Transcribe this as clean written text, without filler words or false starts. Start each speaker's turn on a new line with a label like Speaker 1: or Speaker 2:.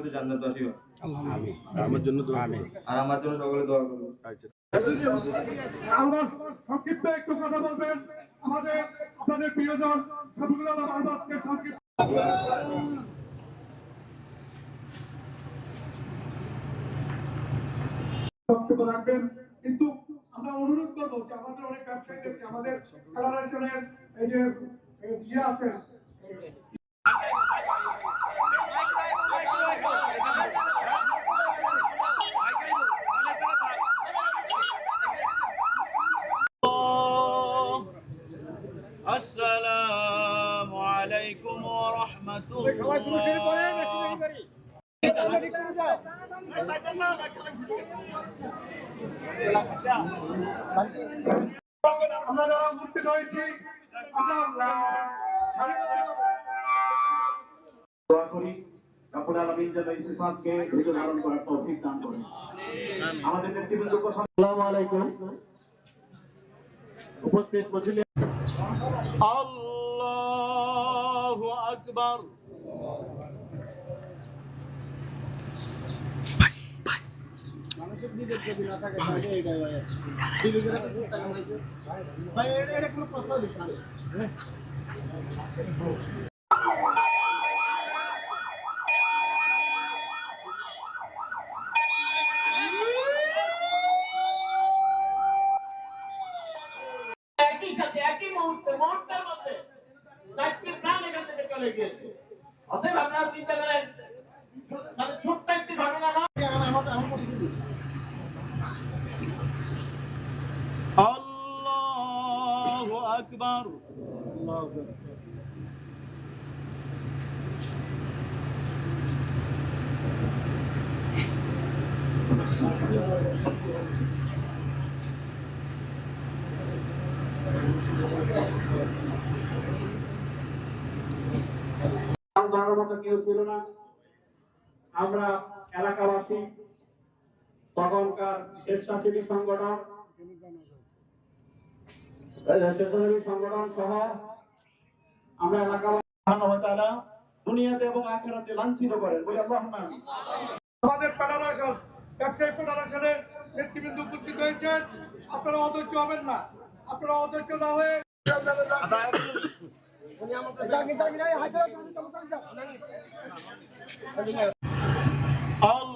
Speaker 1: আখিরাতে জান্নাতবাসী হয়।
Speaker 2: আমিন। আমার জন্য দোয়া করুন।
Speaker 1: আর আমার জন্য সকলে দোয়া করুন।
Speaker 2: আচ্ছা।
Speaker 3: আমরা সংক্ষিপ্ত একটু কথা বলবেন আমাদের আপনাদের প্রিয়জন শফিকুল আলম আহমদকে সংক্ষিপ্ত বক্তব্য রাখবেন। কিন্তু আমরা অনুরোধ করবো যে আমাদের অনেক ব্যবসায়ীদেরকে আমাদের ফেডারেশনের এই যে ইয়ে আছেন
Speaker 4: আসসালামু আলাইকুম ওয়া রাহমাতুল্লাহ।
Speaker 3: আমরা যারা উপস্থিত হয়েছি
Speaker 5: দোয়া করি রব্বুল আলামিন যেন এই সিফাতকে ধৈর্য ধারণ করার তৌফিক দান করেন। আমাদের নেতৃবৃন্দ কথা আসসালামু আলাইকুম। উপস্থিত মজলিস
Speaker 4: আল্লাহু আকবার।
Speaker 5: মানুষের বিবেক যদি না থাকে তাহলে এইটাই হয়। বিবেকের উপর তাকান হইছে ভাই এটা কোনো প্রশ্ন দিছ না।
Speaker 6: একই সাথে একই মুহূর্তের মধ্যে চারটি প্রাণ এখান থেকে চলে গিয়েছে। অতএব আপনারা চিন্তা করেন মানে ছোট্ট একটি ঘটনা না
Speaker 4: আল্লাহু আকবার।
Speaker 5: ধরার মতো কেউ ছিল না। আমরা এলাকাবাসী তখনকার স্বেচ্ছাসেবী সংগঠন সহ আমরা এলাকাবাসী দুনিয়াতে এবং আখিরাতে লাঞ্ছিত করেন বলি আল্লাহুম্মা আমিন।
Speaker 3: আমাদের ফেডারেশন ব্যবসায়ী ফেডারেশনের নেতৃবৃন্দ উপস্থিত হয়েছেন। আপনারা অধৈর্য হবেন না। আপনারা অধৈর্য না হয়ে
Speaker 4: আল্লাহু